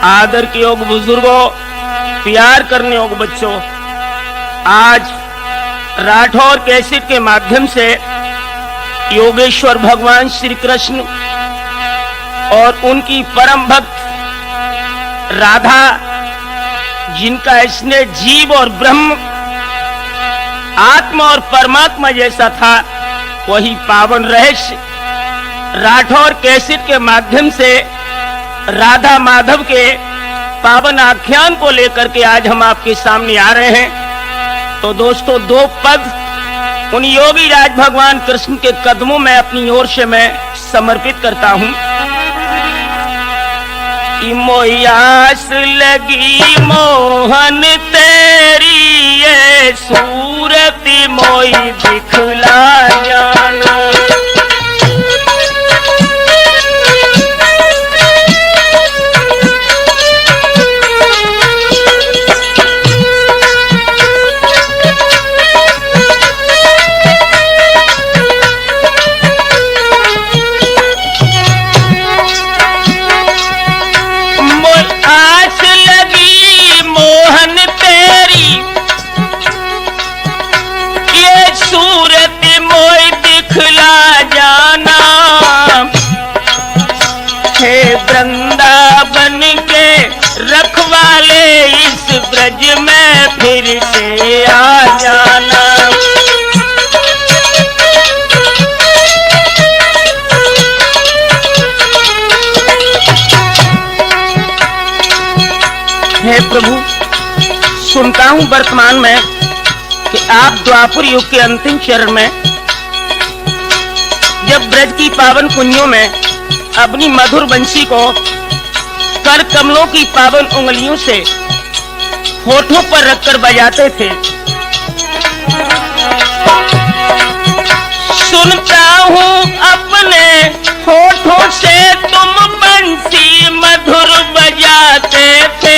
आदर के योग बुजुर्गों, प्यार करने योग बच्चों, आज राठौर कैसेट के माध्यम से योगेश्वर भगवान श्री कृष्ण और उनकी परम भक्त राधा, जिनका स्नेह जीव और ब्रह्म, आत्मा और परमात्मा जैसा था, वही पावन रहस्य राठौर कैसेट के माध्यम से राधा माधव के पावन आख्यान को लेकर के आज हम आपके सामने आ रहे हैं। तो दोस्तों, दो पद उन योगी राज भगवान कृष्ण के कदमों में अपनी ओर से मैं समर्पित करता हूं। कि मोयास लगी मोहन तेरी ये सूरत मोई दिखला जाना। वृंदावन के रखवाले इस ब्रज में फिर से आ जाना। हे प्रभु, सुनता हूं वर्तमान में कि आप द्वापर युग के अंतिम चरण में जब ब्रज की पावन कुंजों में अपनी मधुर बंसी को कर कमलों की पावन उंगलियों से होठों पर रखकर बजाते थे। सुनता हूँ अपने होठों से तुम बंसी मधुर बजाते थे।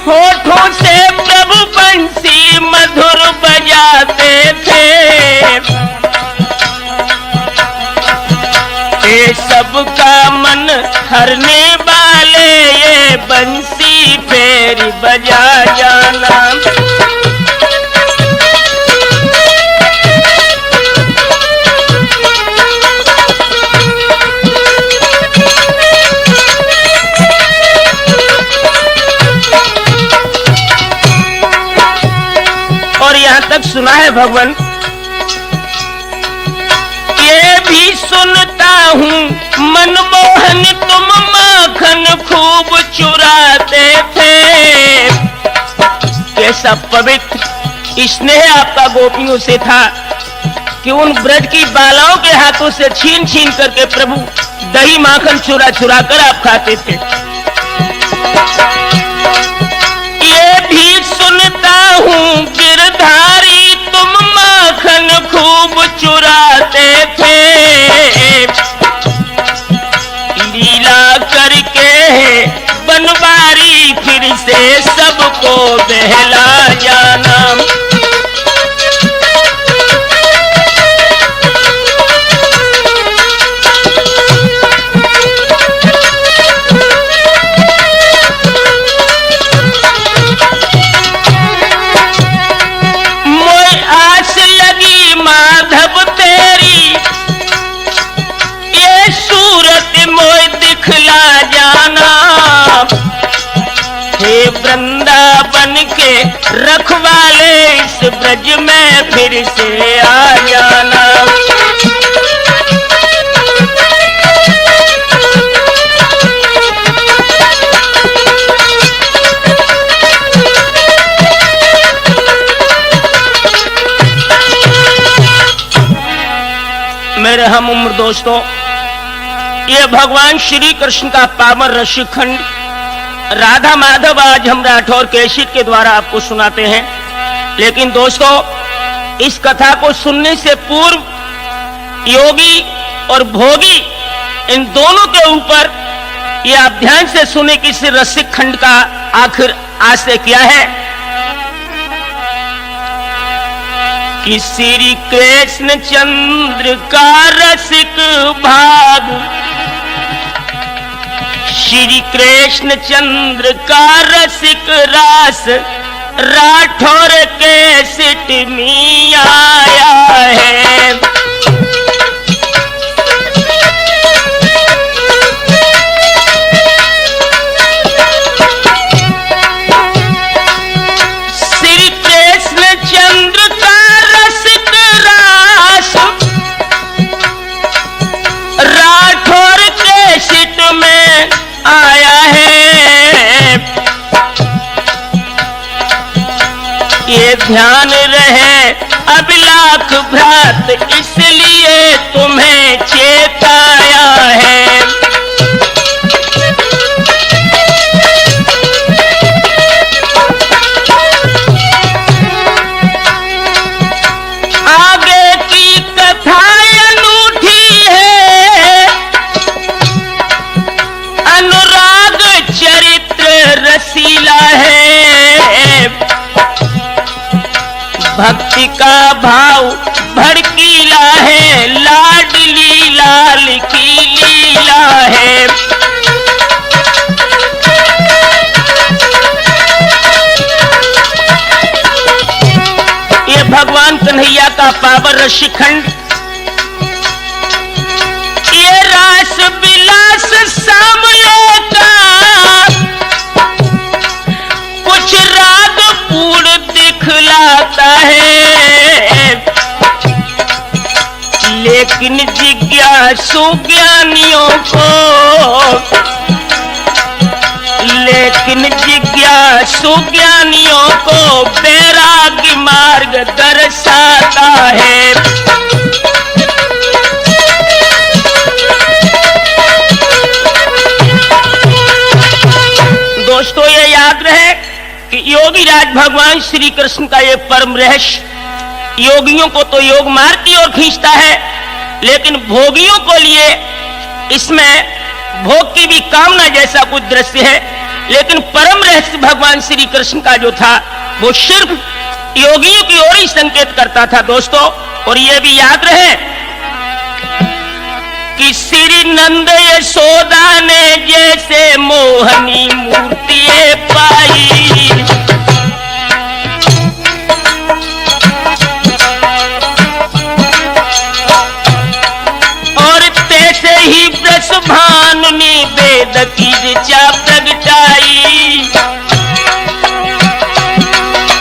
होठों से प्रभु बंसी मधुर बजाते थे। ये सबका मन हरने वाले ये बंसी फेर बजा जाना। यहाँ तक सुना है भगवान, ये भी सुनता हूँ मनमोहन तुम माखन खूब चुराते थे। कैसा पवित्र स्नेह आपका गोपियों से था कि उन ब्रज की बालाओं के हाथों से छीन छीन करके प्रभु दही माखन चुरा चुरा कर आप खाते थे। ये भी सुनता हूँ गिरधारी तुम माखन खूब चुराते थे। लीला करके बनवारी फिर से सबको बहला जाना। वृंदावन के रखवाले इस ब्रज में फिर से आ जाना। मेरे हम उम्र दोस्तों, ये भगवान श्री कृष्ण का पावन रसखंड राधा माधव आज हम राठौर कैसेट के द्वारा आपको सुनाते हैं। लेकिन दोस्तों, इस कथा को सुनने से पूर्व योगी और भोगी इन दोनों के ऊपर ये आप ध्यान से सुने कि इस रसिक खंड का आखिर आशय क्या है। कि श्री कृष्ण चंद्र का रसिक भाग, श्री कृष्ण चंद्र का रसिक रास राठौर के सिट में आया है। श्री कृष्ण चंद्र का रसिक रास राठौर के सिट में आया है। ये ध्यान रहे अब लाख भ्रात इसलिए तुम्हें चेताया है। आगे की कथा अनूठी है, अनुराग चरित्र रसीला है। भक्ति का भाव भड़कीला है, लाडली लाल की लीला है। ये भगवान कन्हैया का पावन शिखंड, ये रास विलास सामले का कुछ राग पूर्ण दिखलाता है। लेकिन जिज्ञासु ज्ञानियों को, लेकिन जिज्ञासु ज्ञानियों को वैराग्य मार्ग दर्शाता है। दोस्तों ये याद रहे कि योगी राज भगवान श्री कृष्ण का ये परम रहस्य योगियों को तो योग मार्ग की ओर खींचता है, लेकिन भोगियों को लिए इसमें भोग की भी कामना जैसा कुछ दृश्य है। लेकिन परम रहस्य भगवान श्री कृष्ण का जो था वो सिर्फ योगियों की ओर ही संकेत करता था दोस्तों। और ये भी याद रहे कि श्री नंद यशोदा ने जैसे मोहनी मूर्ति पाई, और तैसे ही वृषभानु ने वेद की ऋचा प्रगटाई।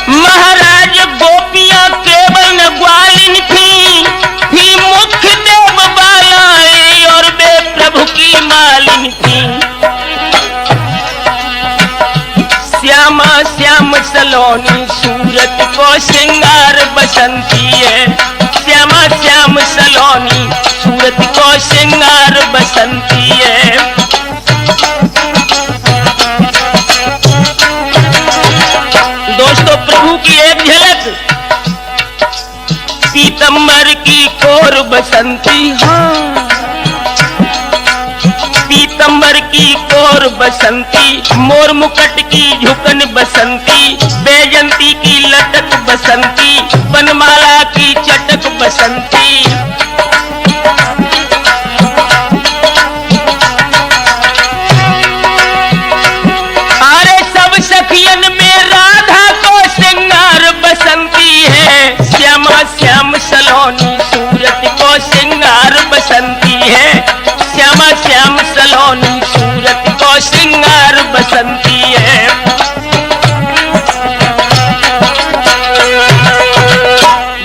महाराज गोपियां केवल न ग्वालिन थी मुख्य देव बालाएं, और वे प्रभु की मालिन थी। श्यामा श्याम सलोनी सूरत को श्रृंगार बसंती है। श्यामा श्याम सलोनी सूरत को श्रृंगार बसंती है। दोस्तों प्रभु की एक झलक पीतम्बर की कोर बसंती, हाँ पीतम्बर की कोर बसंती, मोर मुकुट की झुकन बसंती, बैजंती की लटक बसंती, बनमाला की चटक बसंती। अरे सब सखियन में राधा को श्रृंगार बसंती है। श्यामा श्याम सलोनी सूरत को श्रृंगार बसंती है। श्यामा श्याम सलोनी सूरत को श्रृंगार बसंती है।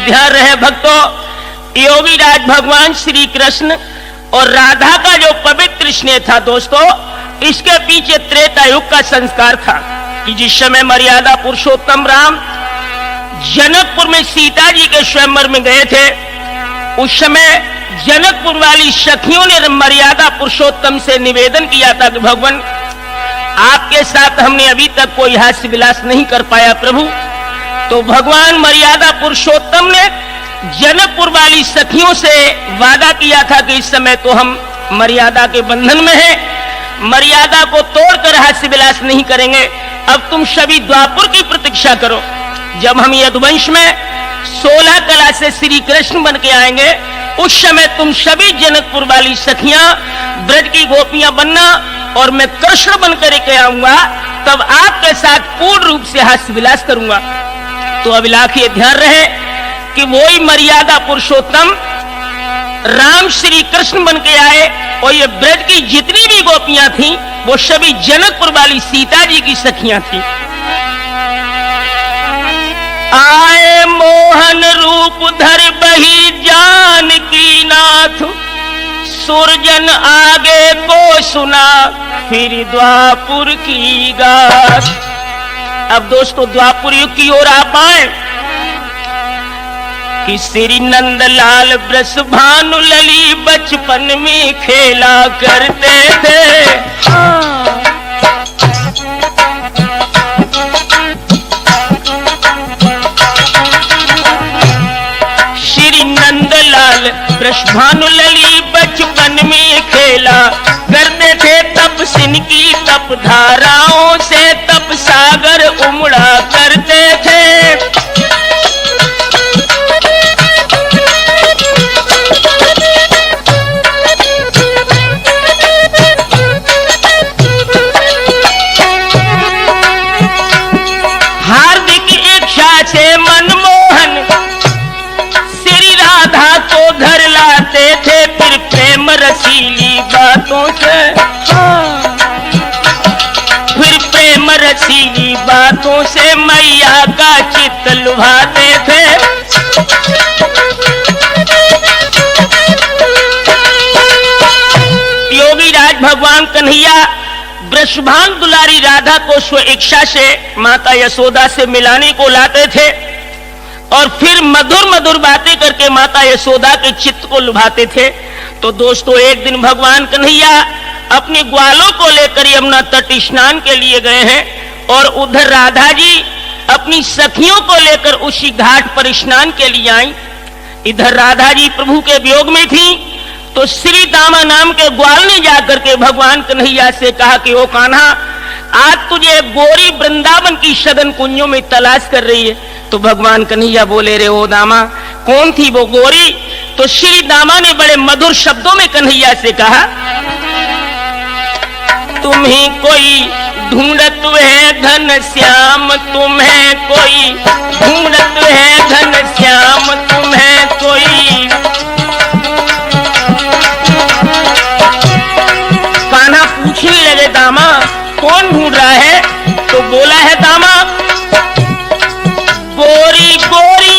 ध्यान रहे भक्तों, योगी राज भगवान श्री कृष्ण और राधा का जो पवित्र स्नेह था दोस्तों, इसके पीछे त्रेता युग का संस्कार था कि जिस समय मर्यादा पुरुषोत्तम राम जनकपुर में सीता जी के स्वयंवर में गए थे, उस समय जनकपुर वाली सखियों ने मर्यादा पुरुषोत्तम से निवेदन किया था कि भगवान आपके साथ हमने अभी तक कोई हास्य विलास नहीं कर पाया प्रभु। तो भगवान मर्यादा पुरुषोत्तम ने जनकपुर वाली सखियों से वादा किया था कि इस समय तो हम मर्यादा के बंधन में हैं, मर्यादा को तोड़कर हास्य विलास नहीं करेंगे। अब तुम सभी द्वापुर की प्रतीक्षा करो, जब हम यदुवंश में 16 कला से श्री कृष्ण बन के आएंगे, उस समय तुम सभी जनकपुर वाली सखियां ब्रज की गोपियां बनना और मैं कृष्ण बन करके आऊंगा, तब आपके साथ पूर्ण रूप से हास्य विलास करूंगा। तो अभिलाख ये ध्यान रहे कि वही मर्यादा पुरुषोत्तम राम श्री कृष्ण बन के आए और ये ब्रज की जितनी भी गोपियां थीं वो सभी जनकपुर वाली सीता जी की सखियां थीं। आए मोहन रूप धर बही जानकी नाथ, सुरजन आगे को सुना फिर द्वापुर की गाथ। अब दोस्तों द्वापुर युग की ओर आप आए कि श्री नंदलाल ब्रस भानु लली बचपन में खेला करते थे। श्री नंदलाल ब्रस भानु लली बचपन में खेला करते थे, तप सिन की तप धाराओं से तप सागर उमड़ा करते थे। हार्दिक इच्छा से मनमोहन श्री राधा को घर लाते थे, फिर प्रेम रसीली बातों से, फिर प्रेम रसीली बातों से मैया का चित्त लुभाते थे। योगी राज भगवान कन्हैया वृषभान दुलारी राधा को स्व इच्छा से माता यशोदा से मिलाने को लाते थे और फिर मधुर मधुर बातें करके माता यशोदा के चित्त को लुभाते थे। तो दोस्तों एक दिन भगवान कन्हैया अपने ग्वालों को लेकर यमुना तट स्नान के लिए गए हैं और उधर राधा जी अपनी सखियों को लेकर उसी घाट पर स्नान के लिए आई। इधर राधा जी प्रभु के वियोग में थी तो श्री दामा नाम के ग्वाल ने जाकर के भगवान कन्हैया से कहा कि ओ कान्हा, आज तुझे गोरी वृंदावन की सदन कुंजों में तलाश कर रही है। तो भगवान कन्हैया बोले, रे ओ दामा, कौन थी वो गोरी? तो श्री दामा ने बड़े मधुर शब्दों में कन्हैया से कहा, तुम्हें कोई ढूंढत है घन श्याम, तुम्हें कोई ढूंढत है घन श्याम, तुम्हें कोई। कान्हा पूछने लगे, दामा कौन ढूंढ रहा है? तो बोला है दामा, गोरी गोरी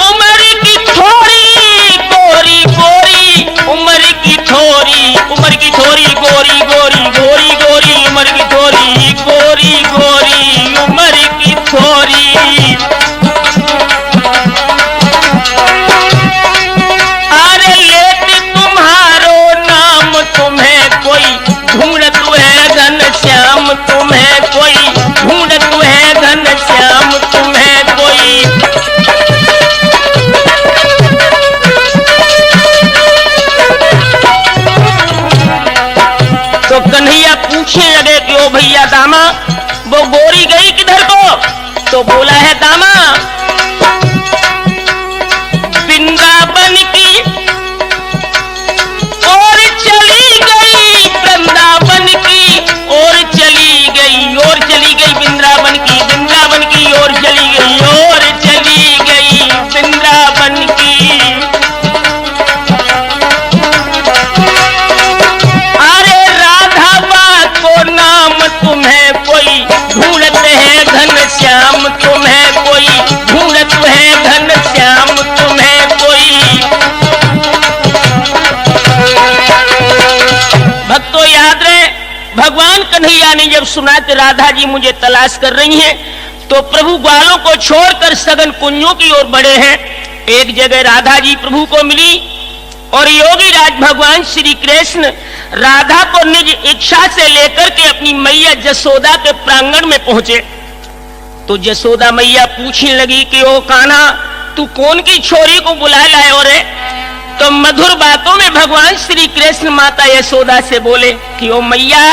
उम्र की थोड़ी, गोरी गोरी उम्र की थोड़ी, उम्र की थोड़ी, गोरी गोरी गोरी गोरी उम्र की थोड़ी, गोरी गोरी उम्र की थोड़ी। अरे लेत तुम्हारो नाम, तुम्हें कोई ढूंढत है घन श्याम, तुम्हें कोई ढूंढत है घन श्याम, तुम्हें कोई। तो कन्हैया पूछने लगे कि ओ भैया दामा, वो गोरी गई किधर को? तो बोला है दामा, वृंदावन की और चली गई, वृंदावन की और चली गई, और चली गई वृंदावन की, वृंदावन की और चली गई, और चली गई वृंदावन की। अरे राधा को नाम, तुम्हें कोई ढूंढत है घन श्याम, तुम्हें कोई ढूंढत है घन श्याम, तुम्हें कोई। भक्तों याद रहे, भगवान कन्हैया ने जब सुना कि राधा जी मुझे तलाश कर रही हैं, तो प्रभु ग्वालों को छोड़कर सघन कुंजों की ओर बढ़े हैं। एक जगह राधा जी प्रभु को मिली और योगी राज भगवान श्री कृष्ण राधा को निज इच्छा से लेकर के अपनी मैया जसोदा के प्रांगण में पहुंचे। तो जसोदा मैया पूछने लगी कि ओ कान्हा, तू कौन की छोरी को बुला लाए हो रे? तो मधुर बातों में भगवान श्री कृष्ण माता यशोदा से बोले कि ओ मैया,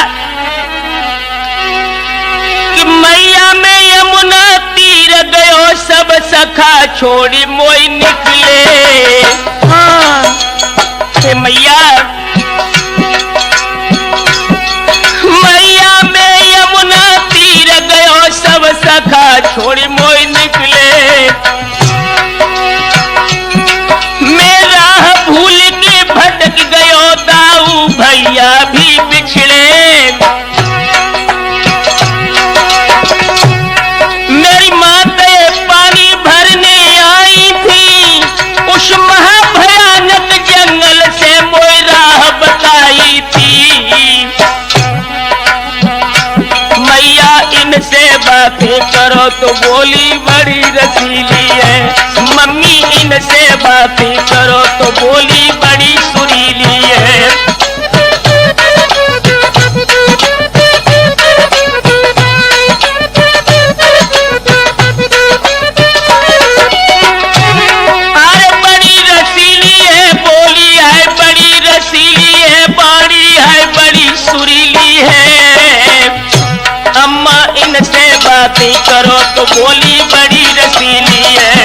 कि मैया मैं यमुना तीर गयो सब सखा छोड़ी मोई निकले। हाँ हे मैया, मैया मैं यमुना तीर गयो सब सखा छोड़ी मोई निकले। मैं राह भूल के भटक गयो दाऊ भैया भी बिछड़े। मेरी माते पानी भरने आई थी उस महाभयानक जंगल से मोई राह बताई थी। मैया इनसे बातें करो तो बोली बड़ी रसीली है। मम्मी इनसे बातें करो तो बोली बड़ी सुरीली है। अरे बड़ी रसीली है, बोली है बड़ी रसीली है, बाड़ी है बड़ी सुरीली है। अम्मा इनसे बातें करो तो बोली बड़ी रसीली है।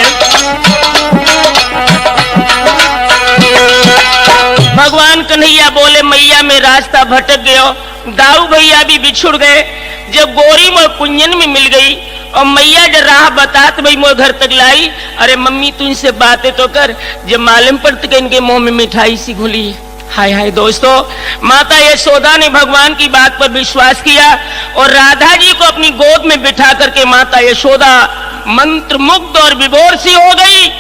भगवान कन्हैया बोले मैया मैं रास्ता भटक गयो, दाऊ भैया भी बिछुड़ गए। जब गोरी मोर कुंजन में मिल गई और मैया जब राह बतात भाई मोर घर तक लाई। अरे मम्मी तू इनसे बातें तो कर, जब मालूम पड़ती कि इनके मुंह में मिठाई सी घुली। हाय हाय दोस्तों, माता यशोदा ने भगवान की बात पर विश्वास किया और राधा जी को अपनी गोद में बिठा करके माता यशोदा मंत्र मुग्ध और विभोर सी हो गई।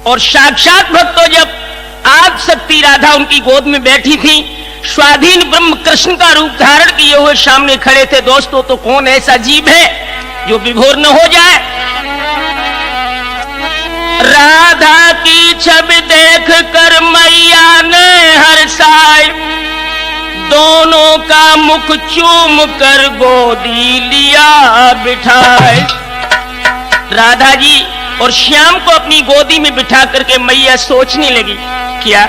और साक्षात भक्तों जब आद शक्ति राधा उनकी गोद में बैठी थी, स्वाधीन ब्रह्म कृष्ण का रूप धारण किए हुए सामने खड़े थे। दोस्तों तो कौन ऐसा जीव है जो विभोर न हो जाए। राधा की छवि देख कर मैया ने हर्षाए, दोनों का मुख चूम कर गोदी लिया बिठाए। राधा जी और श्याम को अपनी गोदी में बिठा करके मैया सोचने लगी। क्या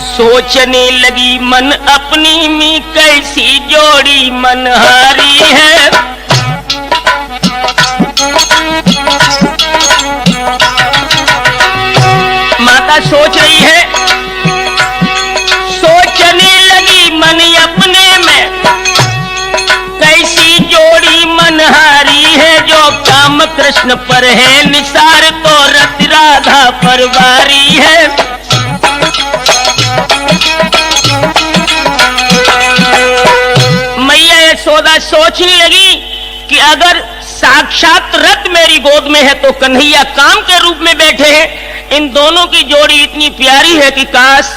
सोचने लगी मन अपनी में कैसी जोड़ी मनहारी है। माता सोच रही है, सोचने लगी मन अपने में कैसी जोड़ी मनहारी है। जो काम कृष्ण पर है निसार तो रति राधा पर वारी है। मैया यशोदा सोचने लगी कि अगर साक्षात रत मेरी गोद में है तो कन्हैया काम के रूप में बैठे हैं। इन दोनों की जोड़ी इतनी प्यारी है कि काश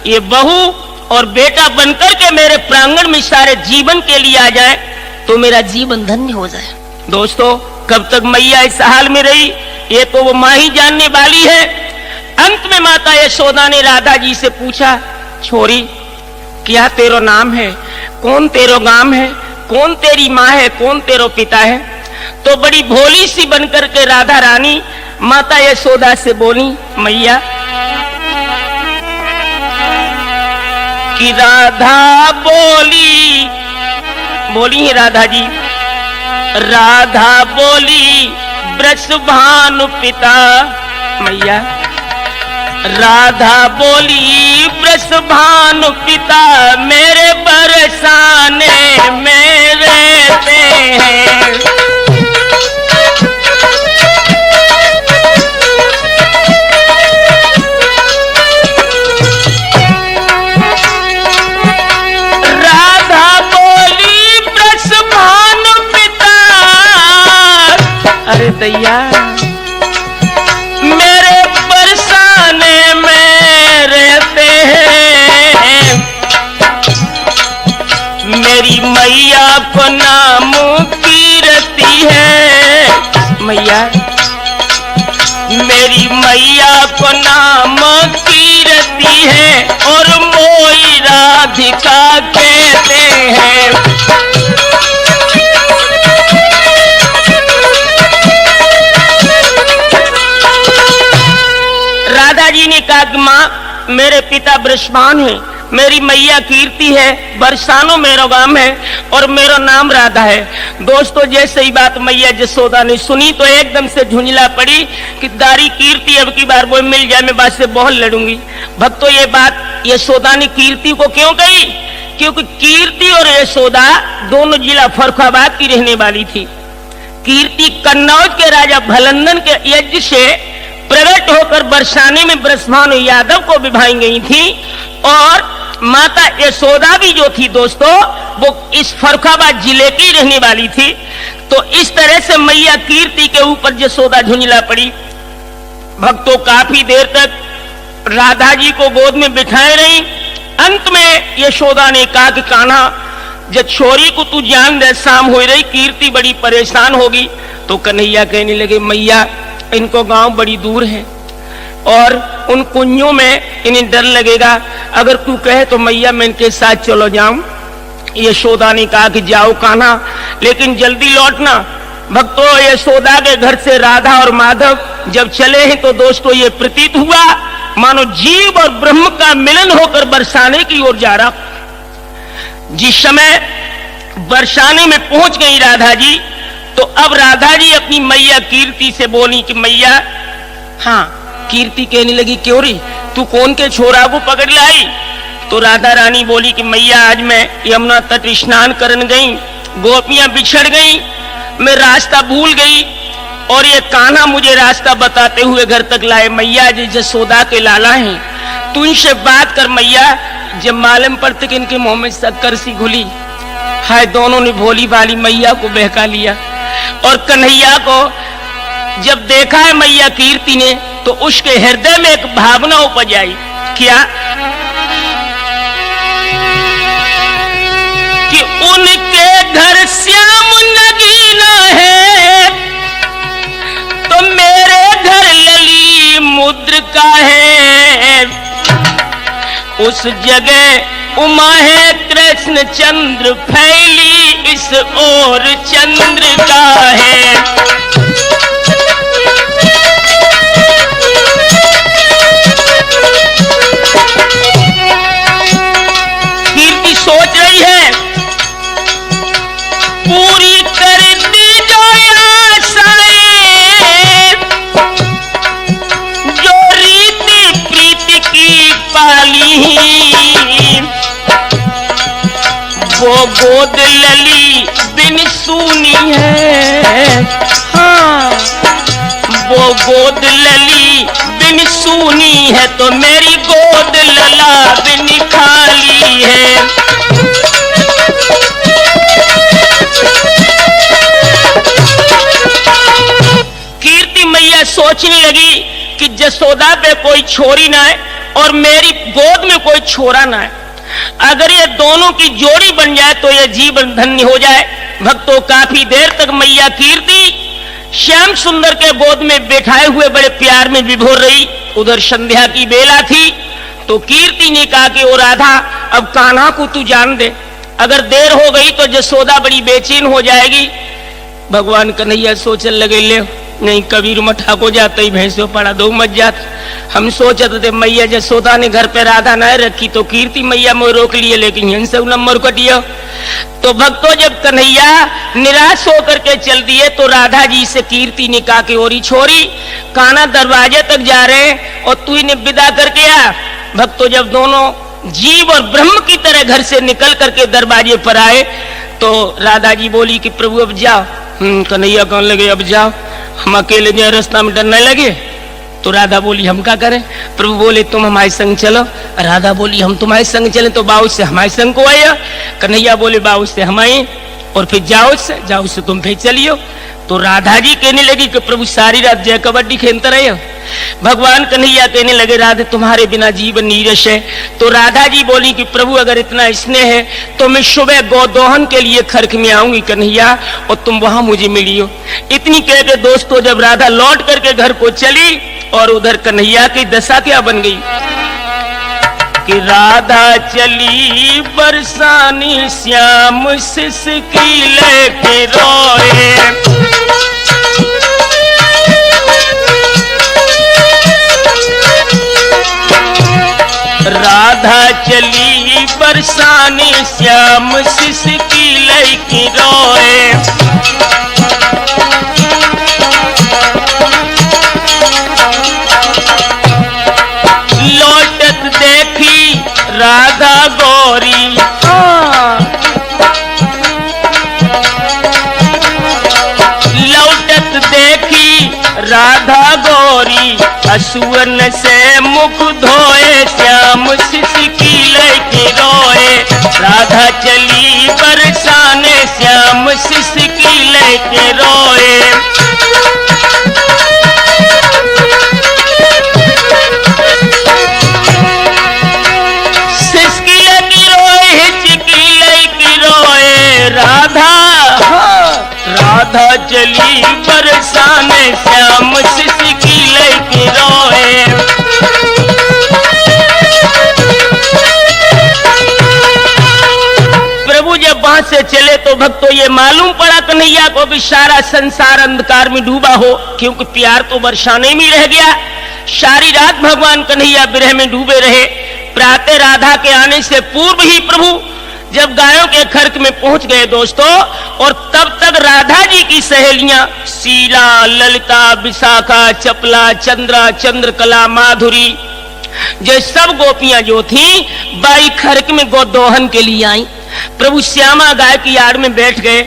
ये बहू और बेटा बनकर के मेरे प्रांगण में सारे जीवन के लिए आ जाए तो मेरा जीवन धन्य हो जाए। दोस्तों कब तक मैया इस हाल में रही ये तो वो मां ही जानने वाली है। अंत में माता यशोदा ने राधा जी से पूछा, छोरी क्या तेरो नाम है, कौन तेरो गाम है, कौन तेरी माँ है, कौन तेरो पिता है। तो बड़ी भोली सी बनकर के राधा रानी माता यशोदा से बोली, मैया कि राधा बोली बोली है राधा जी। राधा बोली वृषभानु पिता। मैया राधा बोली वृषभानु पिता मेरे बरसाने में रहते हैं। राधा बोली वृषभानु पिता, अरे दैया मेरे बरसाने में रहते हैं। मेरी मैया को नाम कीरती है। मैया मेरी मैया को नाम कीरती है और मोई राधिका कहते हैं। राधा जी ने कहा कि माँ मेरे पिता वृषभान है, मेरी मैया कीर्ति है, बरसानो मेरो गाम है और मेरा नाम राधा है। दोस्तों जैसे ही बात मैया यशोदा ने सुनी तो एकदम से झुंझला पड़ी कि दारी कीर्ति अब की बार वो मिल जाए, मैं बात से बहुत लड़ूंगी। भक्तों ये बात यशोदा ने कीर्ति को क्यों कही? क्योंकि कीर्ति और यशोदा दोनों जिला फर्रुखाबाद की रहने वाली थी। कीर्ति कन्नौज के राजा भलंदन के यज्ञ से प्रकट होकर बरसाने में ब्रह्मानु यादव को विभाई गई थी, और माता यशोदा भी जो थी दोस्तों वो इस फर्रुखाबाद जिले की रहने वाली थी। तो इस तरह से मैया कीर्ति के ऊपर यशोदा झुंझला पड़ी। भक्तों काफी देर तक राधा जी को गोद में बिठाए रही। अंत में यशोदा ने कहा कि कान्हा जब छोरी को तू जान दे, शाम हो रही, कीर्ति बड़ी परेशान होगी। तो कन्हैया कहने लगे मैया इनको गांव बड़ी दूर है और उन कुंजों में इन्हें डर लगेगा, अगर तू कहे तो मैया मैं इनके साथ चलो जाऊं। यशोदा ने कहा कि जाओ कान्हा, लेकिन जल्दी लौटना। भक्तों यशोदा के घर से राधा और माधव जब चले हैं तो दोस्तों ये प्रतीत हुआ मानो जीव और ब्रह्म का मिलन होकर बरसाने की ओर जा रहा। जिस समय बरसाने में पहुंच गई राधा जी, तो अब राधा जी अपनी मैया कीर्ति से बोली कि मैया, हाँ। कीर्ति कहने लगी क्यों रे, तू कौन के छोरा को पकड़ लाई? तो राधा रानी बोली कि मैया आज मैं यमुना तट स्नान करने गई, गोपियां बिछड़ गई, मैं रास्ता भूल गई और ये कान्हा मुझे रास्ता बताते हुए घर तक लाए। मैया जी यशोदा के लाला हैं, तू इनसे बात कर मैया। जब मालूम पड़ते कि इनके मुंह में शक्कर सी घुली, हाय दोनों ने भोली भाली मैया को बहका लिया। और कन्हैया को जब देखा है मैया कीर्ति ने तो उसके हृदय में एक भावना उपज आई। क्या? कि उनके घर श्याम नगीना है तो मेरे घर लली मुद्रिका है। उस जगह उमा है कृष्ण चंद्र, फैली इस ओर चंद्रिका है। कीर्ति सोच रही है पूरी कर दी जो आशाएं, जो रीति प्रीति की पाली, वो गोद लली बिन सूनी है। हाँ, वो गोद लली बिन सूनी है तो मेरी गोद लला बिन खाली है। कीर्ति मैया सोचने लगी कि यशोदा पे कोई छोरी ना है और मेरी गोद में कोई छोरा ना है। अगर ये दोनों की जोड़ी बन जाए तो ये जीवन धन्य हो जाए। भक्तों काफी देर तक मैया कीर्ति श्याम सुंदर के गोद में बैठाए हुए बड़े प्यार में विभोर रही। उधर संध्या की बेला थी तो कीर्ति ने कहा कि ओ राधा अब कान्हा को तू जान दे, अगर देर हो गई तो यशोदा बड़ी बेचैन हो जाएगी। भगवान कन्हैया सोचने लगे ले नहीं कबीर मठा को जाते ही भैंसों पड़ा दो मत जात। हम सोचते थे मैया यशोदा ने घर पे राधा न रखी तो कीर्ति मैया में रोक लिए, लेकिन यहीं से नंबर कटिया। तो भक्तों जब कन्हैया निराश होकर के चल दिए तो राधा जी से कीर्ति ने कहा कि ओरी छोरी कान्हा दरवाजे तक जा रहे हैं और तू इन्हें विदा करके आ। भक्तों जब दोनों जीव और ब्रह्म की तरह घर से निकल करके दरवाजे पर आए तो राधा जी बोली कि प्रभु अब जाओ। कन्हैया कहने लगे अब जाओ, हम अकेले जाए रास्ता में डर नहीं लगे। तो राधा बोली हम क्या करें? प्रभु बोले तुम हमारे संग चलो। राधा बोली हम तुम्हारे संग चले तो बाबू से हमारे संग को आया। कन्हैया बोले बाबू से हम आए और फिर जाओ से तुम फिर चलियो। तो राधा जी कहने लगी कि प्रभु सारी रात जय कबड्डी खेलते रहे हो। भगवान कन्हैया कहने लगे राधे तुम्हारे बिना जीवन नीरस है। तो राधा जी बोली कि प्रभु अगर इतना स्नेह है तो मैं सुबह गोदोहन के लिए खरख में आऊंगी कन्हैया और तुम वहां मुझे मिलियो। इतनी कहते दोस्तों जब राधा लौट करके घर को चली और उधर कन्हैया की दशा क्या बन गई कि राधा चली बरसानी श्याम सिसकी लेके रोए। राधा चली बरसाने श्याम सिसकी लेके रोए। लौटत देखी राधा गौरी, लौटत देखी राधा गौरी, असुवन से मुख धोए श्याम सिसकी लेके रोए। राधा चली बरसाने श्याम सिसकी लेके रोए। सिसकी लेके रोए, हिचकी लेके रोए। राधा राधा चली बरसाने श्याम सिसकी लेके रोए। प्रभु जब वहां से चले तो भक्तों ये मालूम पड़ा कन्हैया को भी सारा संसार अंधकार में डूबा हो, क्योंकि प्यार तो बरसाने में रह गया। सारी रात भगवान कन्हैया विरह में डूबे रहे। प्रातः राधा के आने से पूर्व ही प्रभु जब गायों के खर्क में पहुंच गए दोस्तों, और तब तक राधा जी की सहेलियां शीला, ललिता, विशाखा, चपला, चंद्रा, चंद्रकला, माधुरी, जो सब गोपियां जो थीं बाई खर्क में गोदोहन के लिए आई। प्रभु श्यामा गाय की आड़ में बैठ गए।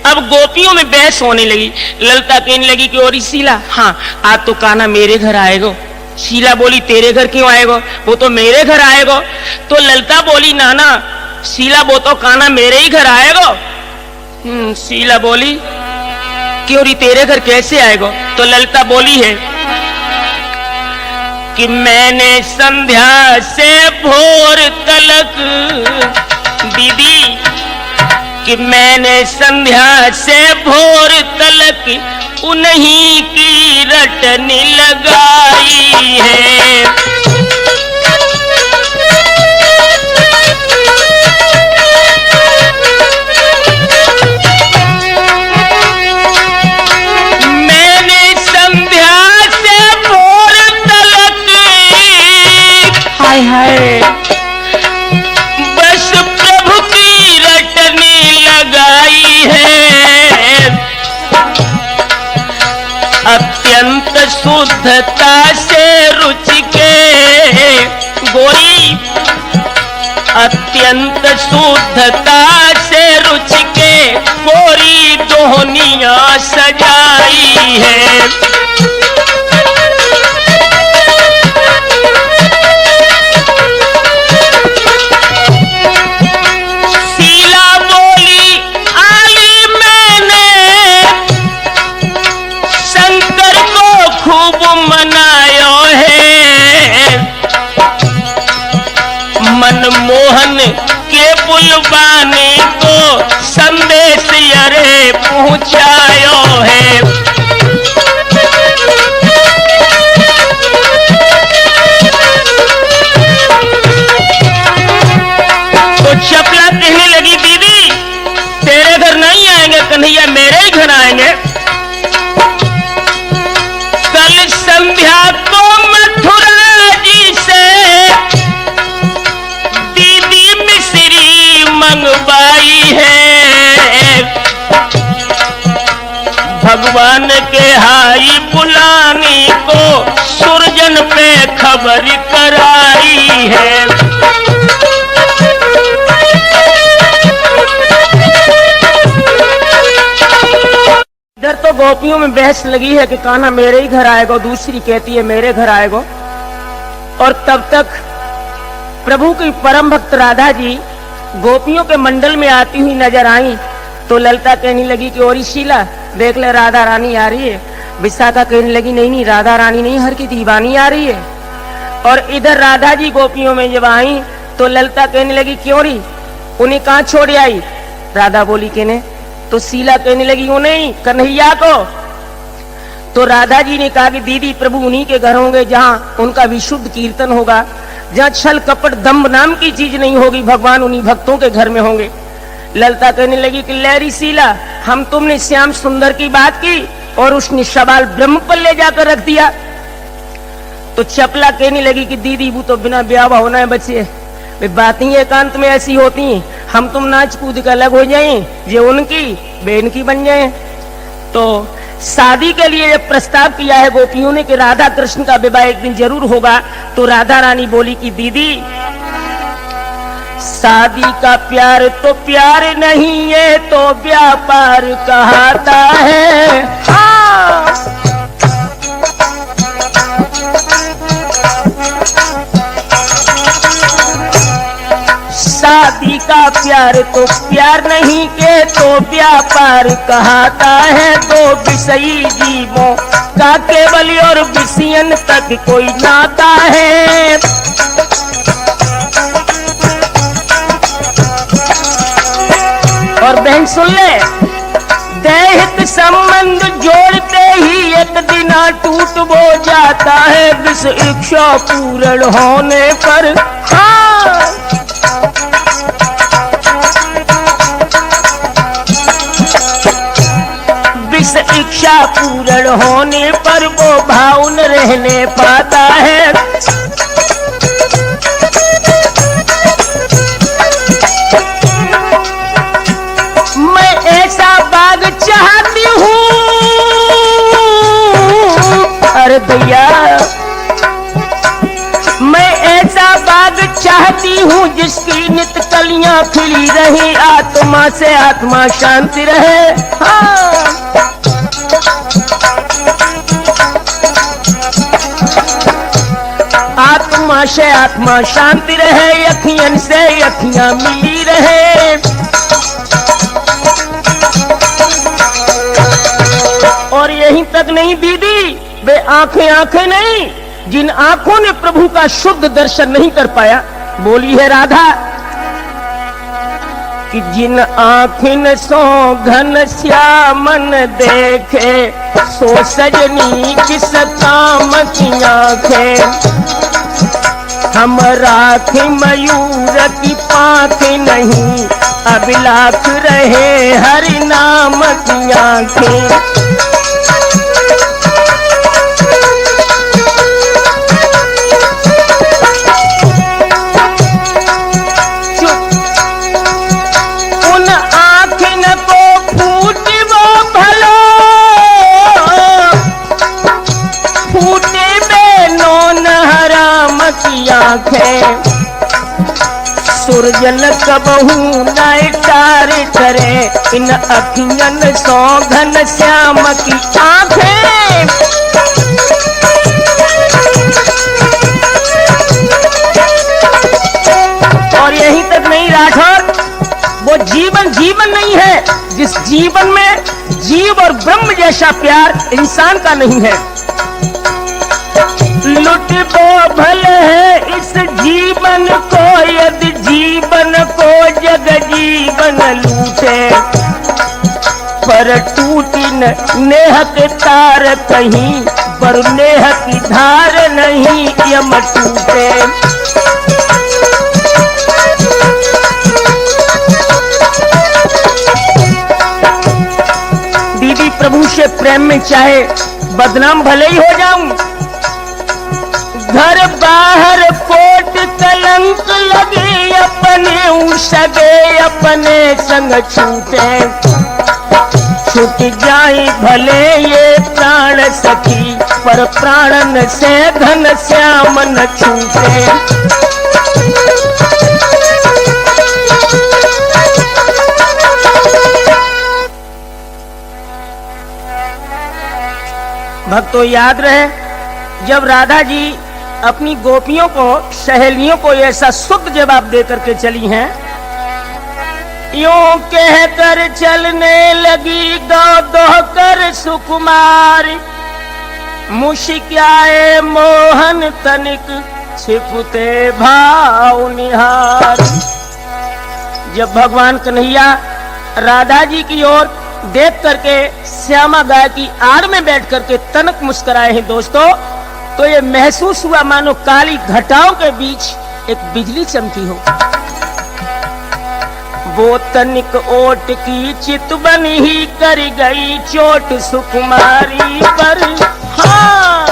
अब गोपियों में बहस होने लगी। ललिता कहने लगी कि और शीला, हाँ आज तो कान्हा मेरे घर आएगो। शीला बोली तेरे घर क्यों आएगो, वो तो मेरे घर आएगो। तो ललिता बोली नाना शीला वो तो कान्हा मेरे ही घर आएगो। शीला बोली क्यों री तेरे घर कैसे आएगो। तो ललिता बोली है कि मैंने संध्या से भोर तलक, दीदी कि मैंने संध्या से भोर तलक उन्हीं की रटनी लगाई है। मैंने संध्या से भोर तलक, हाय हाय, बस प्रभु की रटनी लगाई है। अत्यंत शुद्धता से रुचि के गोरी, अत्यंत शुद्धता से रुचि के गोरी दोहनिया सजाई है। शीला बोली आली मैंने शंकर को खूब मनायो है। मनमोहन के बुलवाने को संदेश अरे पहुंचायो है। तो चपला कहने लगी दीदी तेरे घर नहीं आएंगे कन्हैया, मेरे ही घर आएंगे। कल संध्या को मथुरा जी से दीदी मिश्री मंगवाई है। भगवान के हाई बुलाने को सुरजन पे खबर कराई है। इधर तो गोपियों में बहस लगी है कि कान्हा मेरे ही घर आएगा, दूसरी कहती है मेरे घर आएगा। और तब तक प्रभु की परम भक्त राधा जी गोपियों के मंडल में आती हुई नजर आई। तो ललिता कहने लगी कि और शीला देख ले राधा रानी आ रही है। विशाखा कहने लगी नहीं नहीं राधा रानी नहीं, हर की दीवानी आ रही है। और इधर राधा जी गोपियों में जब आई तो ललिता कहने लगी क्यों रही, उन्हें कहां छोड़ आई। राधा बोली कहने, तो शीला कहने लगी उन्हें कन्हैया को। तो राधा जी ने कहा कि दीदी प्रभु उन्हीं के घर होंगे जहां उनका विशुद्ध कीर्तन होगा, जहां छल कपट दम्भ नाम की चीज नहीं होगी, भगवान उन्हीं भक्तों के घर में होंगे। ललिता कहने लगी कि लहरी शीला हम तुमने श्याम सुंदर की बात की और उसने सवाल ब्रह्म पर ले जाकर रख दिया। तो चपला कहने लगी कि दीदी वो तो बिना ब्याह होना है बच्चे, वे बातें एकांत में ऐसी होती हैं, हम तुम नाच कूद कर अलग हो जाएं, ये उनकी बेन की बन जाए। तो शादी के लिए जब प्रस्ताव किया है गोपियों ने कि राधा कृष्ण का विवाह एक दिन जरूर होगा, तो राधा रानी बोली कि दीदी शादी का प्यार तो प्यार नहीं, ये तो व्यापार कहता है। हाँ। शादी का प्यार तो प्यार नहीं के तो व्यापार कहता है। दो विषयी जीवों का केवल और विषयन तक कोई नाता है। और बहन सुन ले, दैहिक संबंध जोड़ते ही एक दिन टूट वो जाता है, विष इच्छा पूर्ण होने पर। हाँ। विष इच्छा पूर्ण होने पर वो भाव न रहने पाता है। मैं ऐसा बाग चाहती हूँ, अरे भैया मैं ऐसा बाग चाहती हूँ जिसकी नित कलियां खिली रही, आत्मा से आत्मा शांति रहे। हाँ। आत्मा से आत्मा शांति रहे, अखियन से अखियां मिली रहे। और यहीं तक नहीं दीदी, वे आंखें आंखें नहीं, जिन आंखों ने प्रभु का शुद्ध दर्शन नहीं कर पाया, बोली है राधा कि जिन आँखिन सो घन श्यामन देखे, सो सजनी किस काम की आँखें। हम राख मयूर की पाख नहीं, अभिलाख रहे हरि नाम की आँखें। सुरजन कबहू नाइटार करे, इन अखियन सो घन श्याम की आंखें। और यहीं तक नहीं राठौर, वो जीवन जीवन नहीं है जिस जीवन में जीव और ब्रह्म जैसा प्यार इंसान का नहीं है। लुट दो भले है इस जीवन को, यदि जीवन को जग जीवन लूटे, पर टूटी न नेह के तार कहीं, पर नेह की धार नहीं यम टूटे। दीदी प्रभु से प्रेम में चाहे बदनाम भले ही हो जाऊं, घर बाहर कोट कलंक लगे, अपने सगे अपने संग छूटे। छूट जाए भले ये प्राण सखी, पर प्राणन से घन श्याम न छूटे। भक्तों याद रहे, जब राधा जी अपनी गोपियों को, सहेलियों को ऐसा शुद्ध जवाब दे करके चली हैं, यूं कहकर चलने लगी दो दो कर सुकुमारी, मुशिक्याए मोहन तनिक छिपते भाव निहार। जब भगवान कन्हैया राधा जी की ओर देख करके श्यामा गाय की आड़ में बैठ करके तनक मुस्कुराए हैं दोस्तों, तो ये महसूस हुआ मानो काली घटाओं के बीच एक बिजली चमकी हो। वो तनिक ओट की चितवन ही कर गई चोट सुकुमारी पर। हाँ।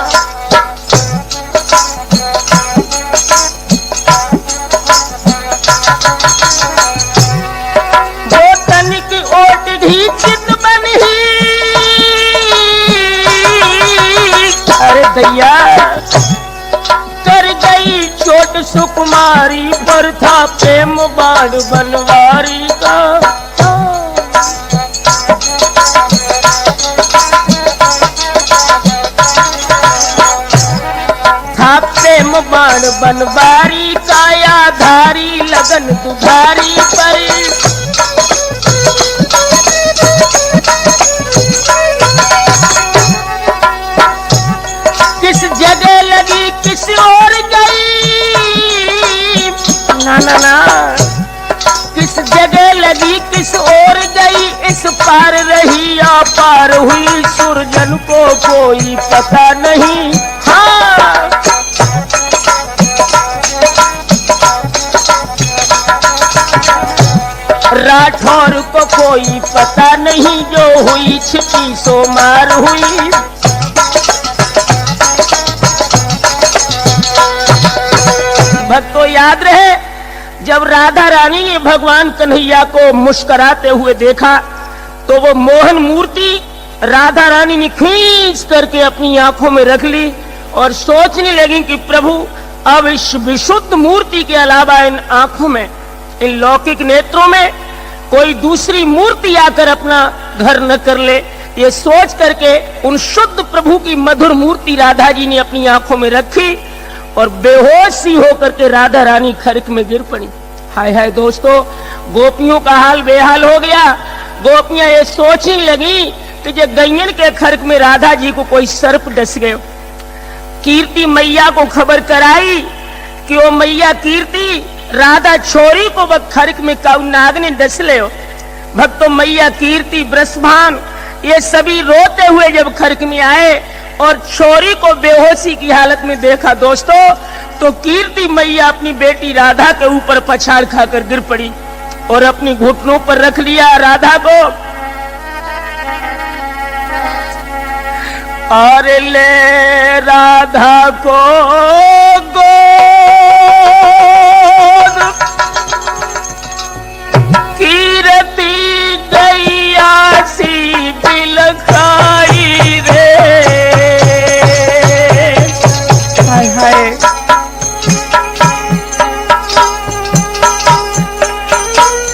वो तनिक ओट ही चितवन ही दैया कर गई चोट सुकुमारी पर था प्रेम बाण बनवारी का। था प्रेम बाण बनवारी का आधारी लगन दुधारी पर। किस जगह लगी किस ओर गई, ना ना ना, किस जगह लगी किस ओर गई, इस पार रही या पार हुई सुरजन को कोई पता नहीं। हाँ राठौर को कोई पता नहीं, जो हुई छिपी सो मार हुई। भक्तों याद रहे, जब राधा रानी ने भगवान कन्हैया को मुस्कुराते हुए देखा तो वो मोहन मूर्ति राधा रानी ने खींच करके अपनी आंखों में रख ली और सोचने लगी कि प्रभु अब इस विशुद्ध मूर्ति के अलावा इन आंखों में, इन लौकिक नेत्रों में कोई दूसरी मूर्ति आकर अपना घर न कर ले। ये सोच करके उन शुद्ध प्रभु की मधुर मूर्ति राधा जी ने अपनी आंखों में रखी और बेहोश सी होकर के राधा रानी खर्क में गिर पड़ी। हाय हाय दोस्तों, गोपियों का हाल बेहाल हो गया। गोपियां ये सोचने लगी कि जो गैयन के खर्क में राधा जी को कोई सर्प डस गयो। कीर्ति मैया को खबर कराई कि ओ मैया कीर्ति, राधा छोरी को वह खर्क में काउ नाग ने डस ले। भक्तों मैया कीर्ति, ब्रसभान, ये सभी रोते हुए जब खर्क में आए और छोरी को बेहोशी की हालत में देखा दोस्तों, तो कीर्ति मैया अपनी बेटी राधा के ऊपर पछाड़ खाकर गिर पड़ी और अपनी घुटनों पर रख लिया राधा को और ले राधा को गोद। कीर्ति गैया सी बिलखाई रे, हाय हाय।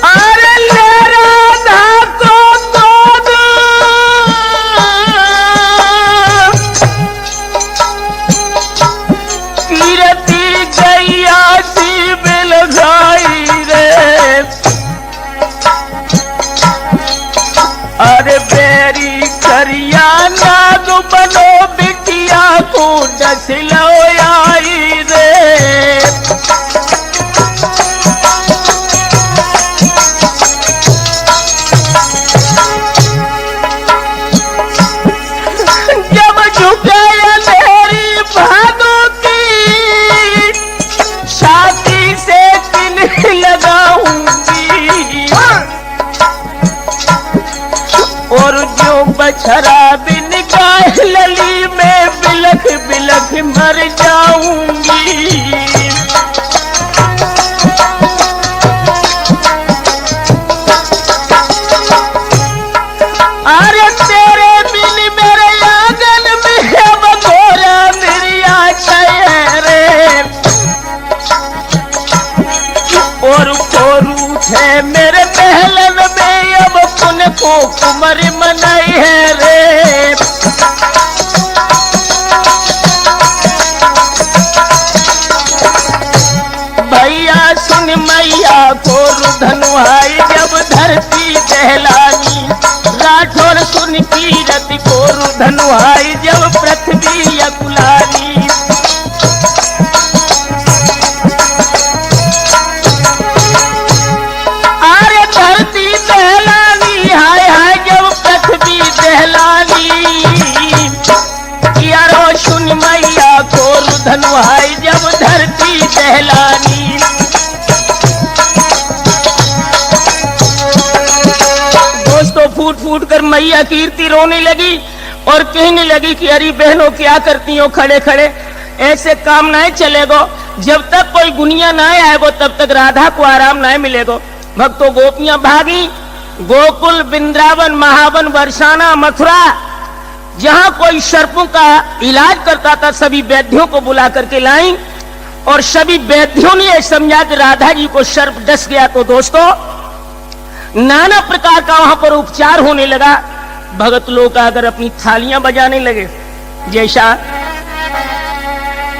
अरे ले राधा को गोद, कीर्ति गैया सी बिलखाई रे। अरे बेरी करिया नाग बनो बिटिया को डस लो आई रे। जब झुके अंधेरी भागों की, छाती से चिन्ह लगाऊंगी और जो बछड़ा बिन गाय लली में बिलख बिलख मर जाऊंगी। अरे तेरे बिन मेरे आंगन में अब घोरा मिरिया चेहरे और कोरू थे मेरे पहलन में अब पुन को कुमर मनाई है रे। भैया सुन मैया को रुधनुहाई जब धरती दहलानी, राठौर सुन कीरत को रुधनुहाई जब पृथ्वी अकुलानी। अरे धरती दहलानी, हाय हाय जब पृथ्वी दहलानी। यारो सुन मैया को रुधनुहाई जब धरती दहलानी। दोस्तों फूट फूट कर मैया कीर्ति रोने लगी और कहने लगी कि अरे बहनों क्या करती हो खड़े खड़े, ऐसे काम नहीं चलेगो। जब तक कोई गुनिया ना आएगो तब तक राधा को आराम नहीं मिलेगो। भक्तों गोपियां भागी, गोकुल, वृंदावन, महावन, बरसाना, मथुरा जहां कोई सर्पों का इलाज करता था सभी वैद्यों को बुला करके लाई और सभी वैद्यों ने समझा कि राधा जी को सर्प डस गया। तो दोस्तों नाना प्रकार का वहां पर उपचार होने लगा। भगत लोग अगर अपनी थालियां बजाने लगे जैसा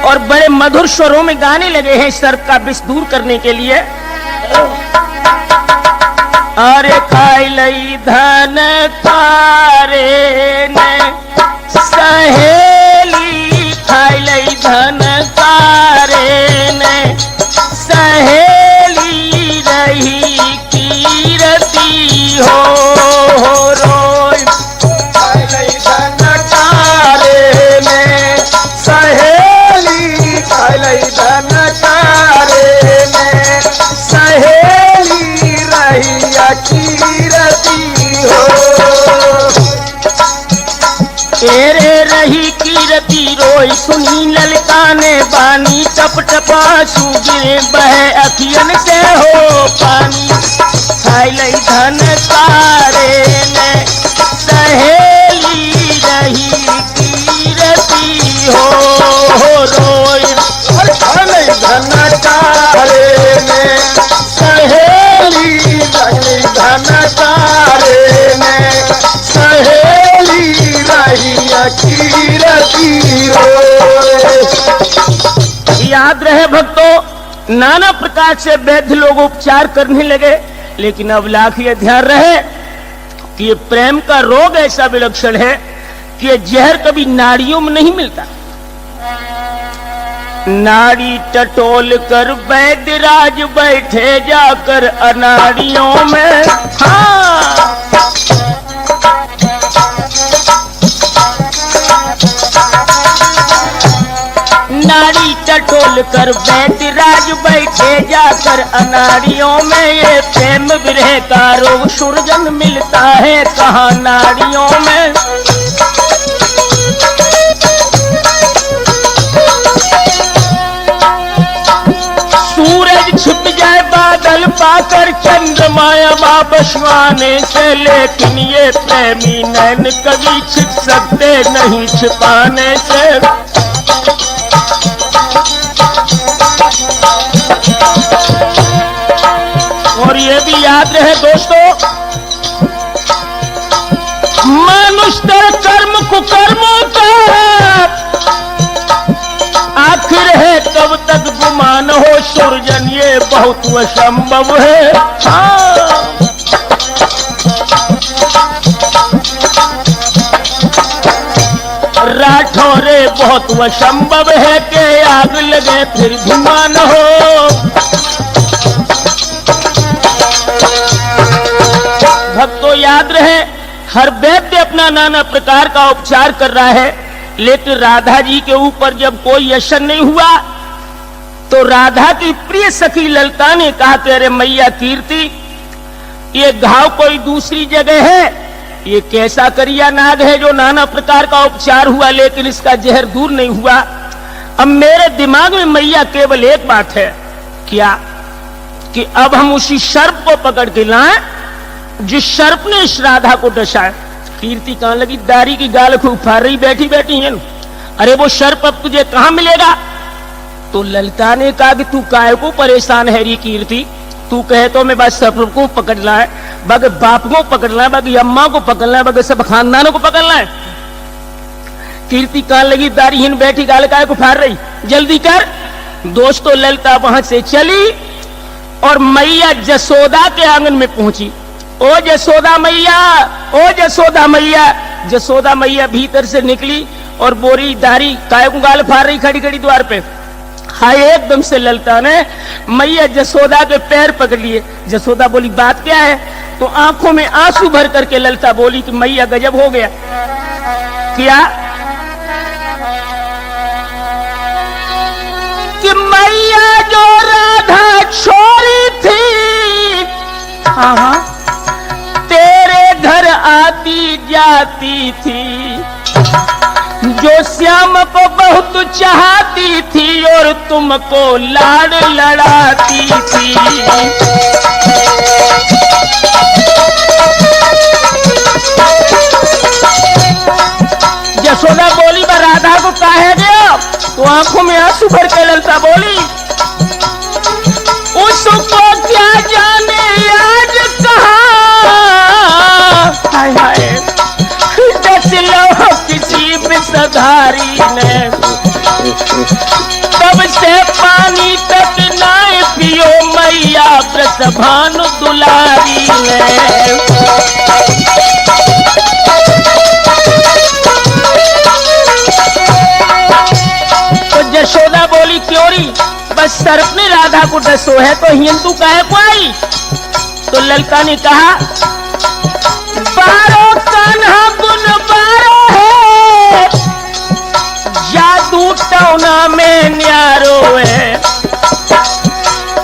और बड़े मधुर स्वरों में गाने लगे हैं सर्प का विष दूर करने के लिए। अरे खाई लई धन तारे ने सहेली, खाई लई धन तारे ने सहेली रही कीरती हो रोय। खाई लई धन तारे ने सहेली, खाई लई धन तारे ने सहेली रही कीरती हो। तेरे रही कीरती रोई सुनी ललका ने बानी, टप टपा गिरे बहे अखियन से हो पानी। खाई लई धन तारे ने सहेली रही कीरती हो रोई। खाई लई धन तारे ने सहेली रही, धन तारे ने सहेली रही कीरती हो। याद रहे भक्तों नाना प्रकार से वैद्य लोग उपचार करने लगे, लेकिन अब लाख ये ध्यान रहे कि ये प्रेम का रोग ऐसा विलक्षण है कि ये जहर कभी नाड़ियों में नहीं मिलता। नाड़ी टटोल कर वैद्यराज बैठे जाकर अनाड़ियों में। हाँ नाड़ी टटोल कर वैद्यराज बैठे जाकर अनाड़ियों में। ये प्रेम विरह का रोग सुरजन मिलता है कहाँ नाड़ियों में। सूरज छिप जाए बादल पाकर चंद्रमा वापस आने से, लेकिन ये प्रेमी नैन कभी छिप सकते नहीं छिपाने से। और ये भी याद रहे दोस्तों मनुष्य कर्म कुकर्मों का आखिर है कब तक गुमान हो सुरजन ये बहुत असंभव है। हाँ राठौरे बहुत असंभव है कि आग लगे फिर धुआं न हो। भक्तों याद रहे हर वैद्य अपना नाना प्रकार का उपचार कर रहा है, लेकिन राधा जी के ऊपर जब कोई असर नहीं हुआ तो राधा की प्रिय सखी ललता ने कहा कि अरे मैया कीर्ति ये घाव कोई दूसरी जगह है, ये कैसा करिया नाग है जो नाना प्रकार का उपचार हुआ लेकिन इसका जहर दूर नहीं हुआ। अब मेरे दिमाग में मैया केवल एक बात है, क्या कि अब हम उसी सर्प को पकड़ के लाएं जिस सर्प ने इस राधा को डसा। कीर्ति कहां लगी दारी की गाल को उफार रही बैठी बैठी है। अरे वो सर्प अब तुझे कहां मिलेगा। तो ललिता ने कहा कि तू काय को परेशान है री कीर्ति, तू कहे तो मैं बस सर्प को पकड़ना है, बाकी बाप को पकड़ना है, बाकी अम्मा को पकड़ना है, बाकी सब खानदानों को पकड़ना है। कीर्ति कहां लगी दारीहीन बैठी गाल काय को फाड़ रही, जल्दी कर। दोस्तों ललिता वहां से चली और मैया जसोदा के आंगन में पहुंची। ओ जसोदा मैया, ओ जसोदा मैया। जसोदा मैया भीतर से निकली और बोरी दारी काय को गाल फाड़ रही खड़ी खड़ी द्वार पे। हाय एकदम से ललिता ने मैया जसोदा के पैर पकड़ लिए। जसोदा बोली बात क्या है। तो आंखों में आंसू भर करके ललिता बोली कि मैया गजब हो गया। क्या कि मैया जो राधा छोड़ी थी तेरे घर आती जाती थी, जो श्याम को बहुत चाहती थी और तुमको लाड़ लड़ाती थी। यशोदा बोली बा राधा को काहे गया? तो आंखों में आंसू भर के ललता बोली उसको क्या जाने आज कहा हाय हाय दस लो किसी विषधारी ने तब से पानी तक ना पियो मैया वृषभानु दुलारी ने। तो यशोदा बोली क्यों री बस सर्प ने राधा को डसो है तो हिंदू काहे को आई? तो ललता ने कहा बारो कान्हा गुन बारो है जादू टौना में न्यारो है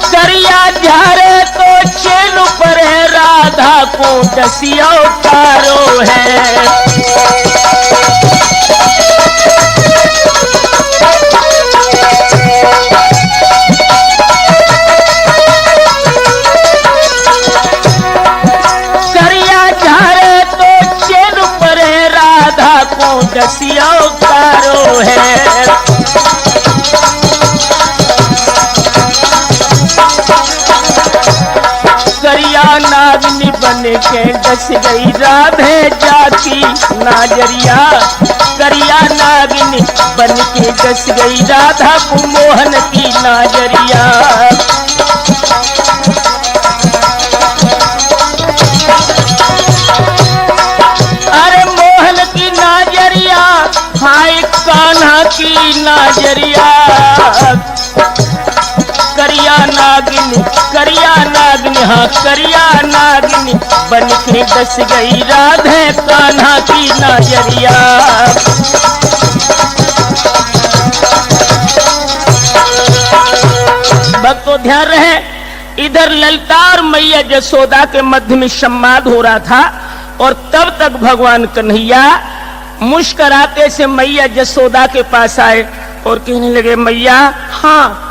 करिया झारे तो चेन पर है राधा को डसिया उतारो है। दसिया उतारो है करिया नागनी बन के डस गई राधे जाती नाजरिया करिया नागनी बन के डस गई राधा को मोहन की नाजरिया। हाय कान्हा की नाजरिया करिया नागिनी हाँ करिया नागिनी बन के डस गई राधे कान्हा की नाजरिया। भक्तों ध्यान रहे इधर ललता और मैया यशोदा के मध्य में संवाद हो रहा था और तब तक भगवान कन्हैया मुस्कुराते से मैया यशोदा के पास आए और कहने लगे मैया हाँ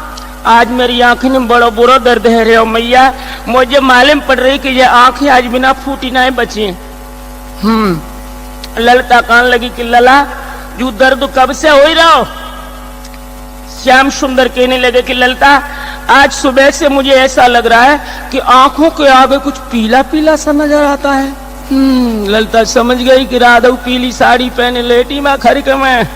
आज मेरी आंखें में बड़ा बुरा दर्द है रे मैया मुझे मालूम पड़ रही कि ये आंखें आज बिना फूटी ना बची। ललता कान लगी कि लला जो दर्द कब से हो ही रहा हो? श्याम सुंदर कहने लगे कि ललता आज सुबह से मुझे ऐसा लग रहा है कि आंखों के आगे कुछ पीला पीला सा नजर आता है। ललता समझ गई कि राधा पीली साड़ी पहने लेटी माँ खरीक में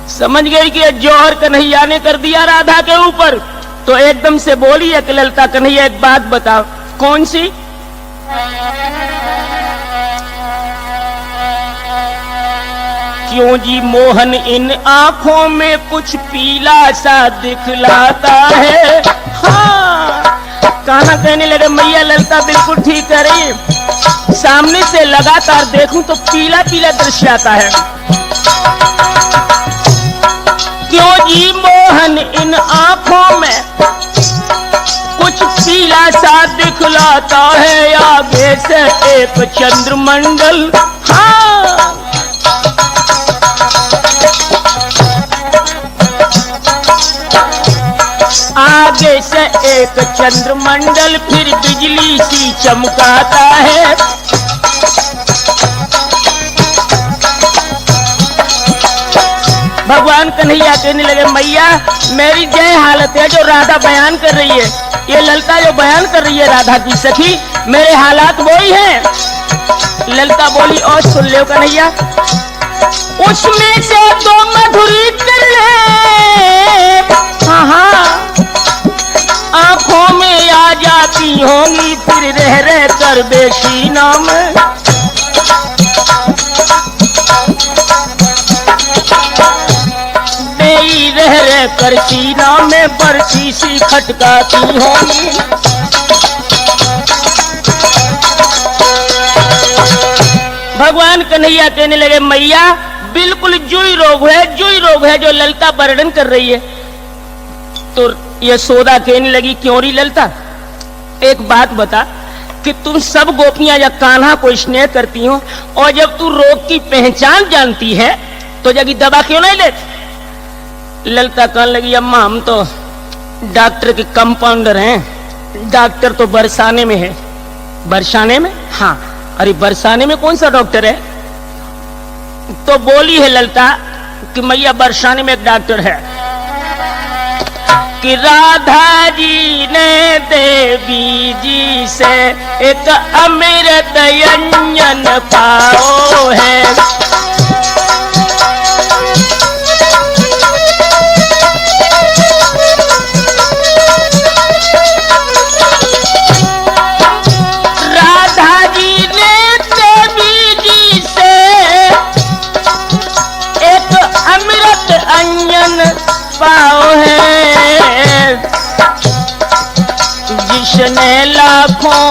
समझ गई कि जौहर कन्हैया ने कर दिया राधा के ऊपर। तो एकदम से बोली है कि ललता कन्हैया एक बात बताओ कौन सी? क्यों जी मोहन इन आंखों में कुछ पीला सा दिखलाता है। हाँ कान्हा कहने लगे मैया ललता बिल्कुल ठीक कह रही है सामने से लगातार देखूं तो पीला पीला दृश्य आता है। क्यों जी मोहन इन आंखों में कुछ पीला सा दिखलाता है आगे से एक चंद्रमंडल। हाँ आगे से एक चंद्रमंडल फिर बिजली सी चमकाता है। भगवान कन्हैया कहने लगे मैया मेरी जय हालत है जो राधा बयान कर रही है, ये ललता जो बयान कर रही है राधा की सखी मेरे हालात वही हैं। ललता बोली और सुन लो कन्हैया उसमें से तो मधुरी कर ले। हाँ आंखों में आ जाती होंगी फिर रह रह कर बेशीना में। बेई रह रह कर सीना में बरसी सी खटकाती होंगी। भगवान कन्हैया कहने लगे मैया बिल्कुल जुई रोग है जो ललता वर्णन कर रही है। तो यशोदा कहने लगी क्यों री ललता एक बात बता कि तुम सब गोपियां या कान्हा को स्नेह करती हो और जब तू रोग की पहचान जानती है तो जगी दवा क्यों नहीं लेती? ललता कहने लगी अम्मा हम तो डॉक्टर के कंपाउंडर हैं, डॉक्टर तो बरसाने में है। बरसाने में? हाँ। अरे बरसाने में कौन सा डॉक्टर है? तो बोली है ललता कि मैया बरसाने में एक डॉक्टर है कि राधा जी ने देवी जी से एक अमृत व्यंजन पाओ है। राधा जी ने देवी जी से एक अमृत व्यंजन पाओ है, जिसने लाखों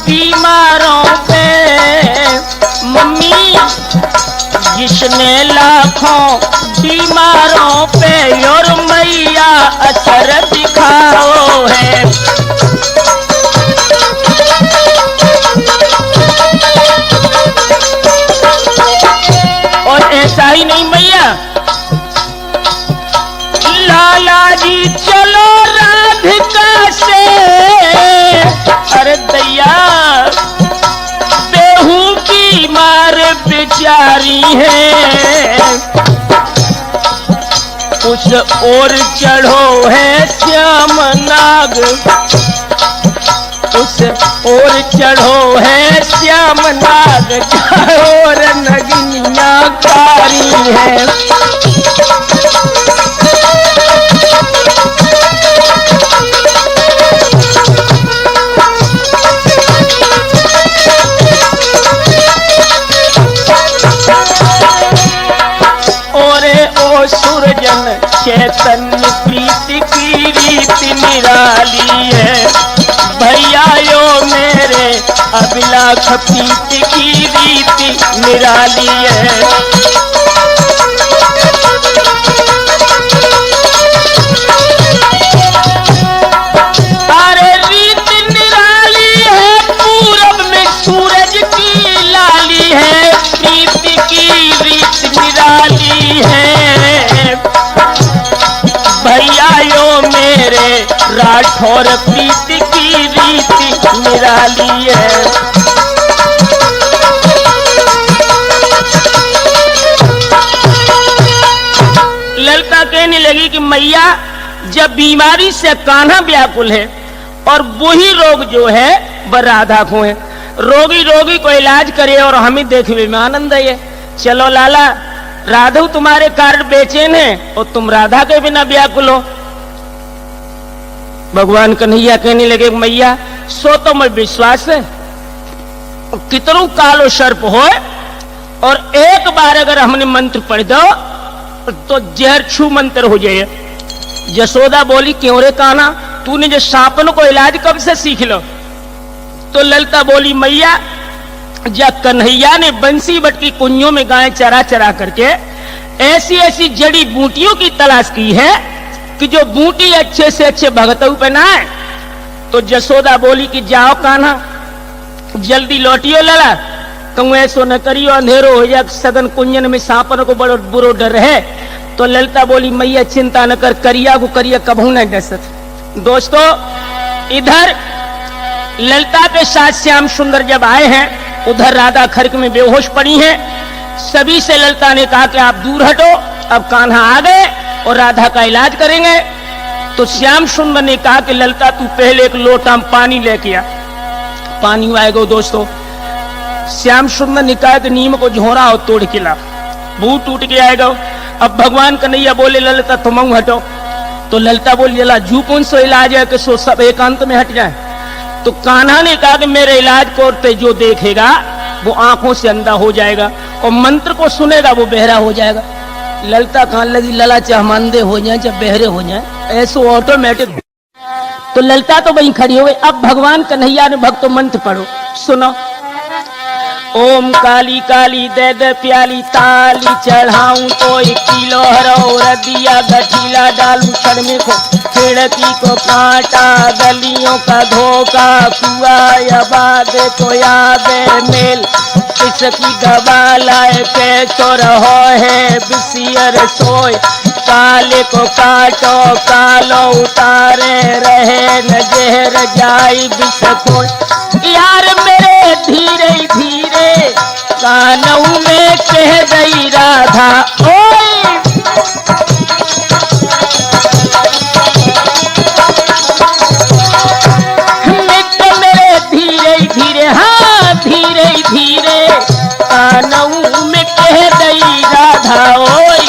बीमारों पे मम्मी, जिसने लाखों बीमारों पे और मैया असर दिखाओ है। और ऐसा ही नहीं मैया, लाला जी चलो राधिका से, अरे दैया बेहू की मार बेचारी है, उस ओर चढ़ो है श्याम नाग, उस ओर चढ़ो है श्याम नाग, और नगनिया कारी है। सुरजन चैतन्य प्रीति की रीति निराली है, भैया यो मेरे अभिलाष प्रीति की रीति निराली है। अरे रीति निराली है, पूरब में सूरज की लाली है, प्रीति की रीति निराली है, भैया यो मेरे राठौर प्रीति की रीति निराली है। ललता कहने लगी कि मैया जब बीमारी से कान्हा व्याकुल है और वही रोग जो है वह राधा को है, रोगी रोगी को इलाज करे और हमें देखने में आनंद है। चलो लाला, राधव तुम्हारे कारण बेचैन है और तुम राधा के बिना व्याकुल हो। भगवान कन्हैया कहने लगे मैया सो तो मैं विश्वास है, कितनों कालो सर्प हो और एक बार अगर हमने मंत्र पढ़ दो तो जहर छू मंत्र हो जाए। यशोदा बोली क्यों रे कान्हा, तूने जो सांपन को इलाज कब से सीख लो? तो ललता बोली मैया जब कन्हैया ने बंसी बट की कुंजों में गाय चरा चरा करके ऐसी ऐसी जड़ी बूटियों की तलाश की है कि जो बूटी अच्छे से अच्छे भगतऊ पे ना आए, तो यशोदा बोली कि जाओ कान्हा जल्दी लौटियो लला, कहूँ ऐसो न करियो अंधेरो हो जाए, सदन कुंजन में सांपन को बड़ो बुरो डर है। तो ललता बोली मैया चिंता न कर, करिया को करिया कभू न डसत। दोस्तों इधर ललता के साथ श्याम सुंदर जब आए हैं, उधर राधा खर्क में बेहोश पड़ी हैं। सभी से ललता ने कहा कि आप दूर हटो, अब कान्हा आ गए और राधा का इलाज करेंगे। तो श्याम सुंदर ने कहा कि ललता तू पहले एक लोटा में पानी लेके आ। पानी आएगा दोस्तों, श्याम सुंदर ने कहा कि नीम को झोरा और तोड़ के ला, भूत टूट के आएगा। अब भगवान कन्हैया बोले ललता तुम हटो, तो ललता बोली जला जू कौन सो इलाज है कि सो सब एकांत में हट जाए। तो कान्हा ने कहा कि मेरे इलाज को जो देखेगा वो आंखों से अंधा हो जाएगा और मंत्र को सुनेगा वो बहरा हो जाएगा। ललता कहने लगी लला चाहे हम अंधे हो जाए चाहे बहरे हो जाए, ऐसो ऑटोमेटिक। तो ललता तो वहीं खड़ी हो गई। अब भगवान कन्हैया ने भक्तों मंत्र पढ़ो, सुनो। ओम काली काली दे दे प्याली ताली, चढ़ाऊं तो 1 किलो हरो रदिया, गठीला डालू सर में को खिड़की को कांटा, गलियों का धोखा, कुआ याद तो याद मेल, किसकी गवालाए के तो रहो है बिसियर सोए, काले को काटो कालो उतारे रहे न जहर जाई बिसको। यार मेरे धीरे धीरे आनऊ में कह गई राधा ओए मित्र मेरे धीरे धीरे हाँ धीरे धीरे आनऊ में कह गई राधा ओए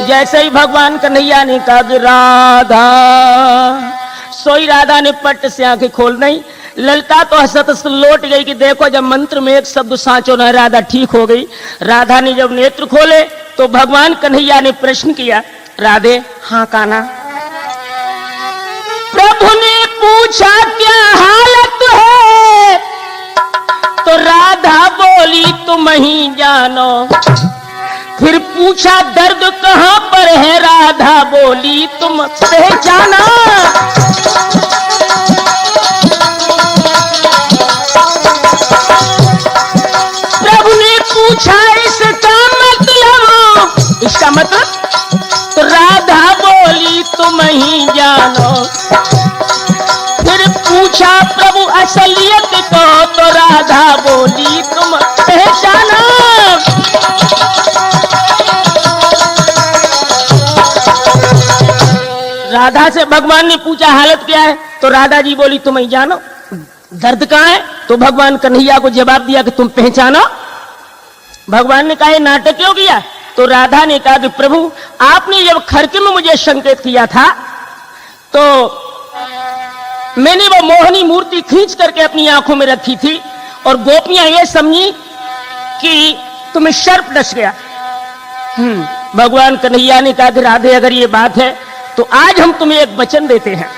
जैसे ही भगवान कन्हैया ने कहा कि राधा सोई राधा ने पट से आंखें खोल नहीं ललिता तो हंसत हंसत लौट गई कि देखो जब मंत्र में एक शब्द साँचो न राधा ठीक हो गई। राधा ने जब नेत्र खोले तो भगवान कन्हैया ने प्रश्न किया राधे हाँ काना। प्रभु ने पूछा क्या हालत है तो राधा बोली तुम ही जानो। फिर पूछा दर्द कहाँ पर है राधा बोली तुम पहचाना। प्रभु ने पूछा इसका मतलब तो राधा बोली तुम ही जानो। फिर पूछा प्रभु असलियत को तो राधा बोली तुम पहचाना। राधा से भगवान ने पूछा हालत क्या है तो राधा जी बोली तुम ही जानो। दर्द कहाँ है तो भगवान कन्हैया को जवाब दिया कि तुम पहचानो। भगवान ने कहा नाटक क्यों किया तो राधा ने कहा कि प्रभु आपने जब खरके में मुझे संकेत किया था तो मैंने वो मोहनी मूर्ति खींच करके अपनी आंखों में रखी थी और गोपियां ये समझी कि तुम्हें सर्प डस गया। भगवान कन्हैया ने कहा कि राधे अगर ये बात है तो आज हम तुम्हें एक वचन देते हैं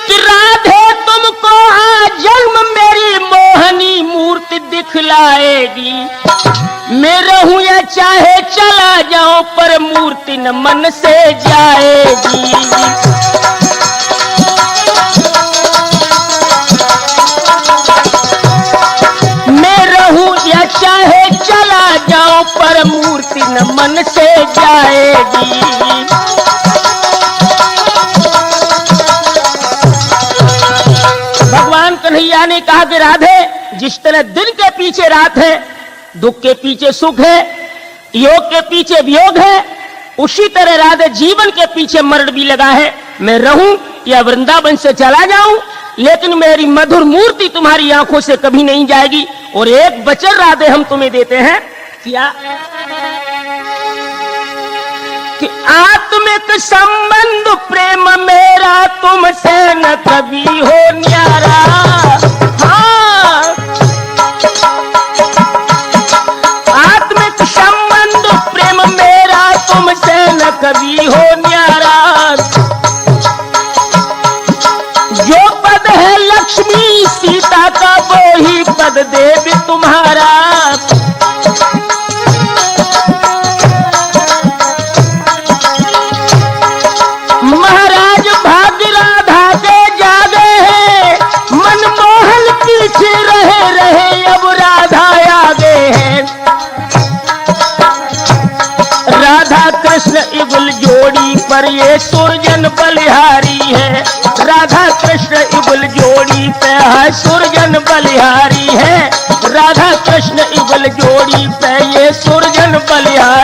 कि राधे तुमको आज जन्म मेरी मोहनी मूर्ति दिखलाएगी। मैं रहूं या चाहे चला जाऊं पर मूर्ति न मन से जाएगी। मैं रहूं या चाहे चला जाऊं पर मूर्ति न मन से जाएगी। भगवान कन्हैया ने कहा कि राधे जिस तरह दिन के पीछे रात है दुख के पीछे सुख है योग के पीछे वियोग है उसी तरह राधे जीवन के पीछे मरण भी लगा है। मैं रहूं या वृंदावन से चला जाऊं लेकिन मेरी मधुर मूर्ति तुम्हारी आंखों से कभी नहीं जाएगी। और एक वचन राधे हम तुम्हें देते हैं क्या कि आत्मिक संबंध प्रेम मेरा तुमसे न कभी हो न्यारा। हाँ आत्मिक संबंध प्रेम मेरा तुमसे न कभी हो न्यारा। जो पद है लक्ष्मी सीता का वो ही पद देव तुम्हारा। महाराज भाग्य राधा के जागे हैं मनमोहन पीछे रहे रहे अब राधा आगे है। राधा कृष्ण युगल जोड़ी पर ये सुरजन बलिहारी है। राधा कृष्ण युगल जोड़ी पे है सुरजन बलिहारी है। राधा कृष्ण युगल जोड़ी पे ये सुरजन बलिहारी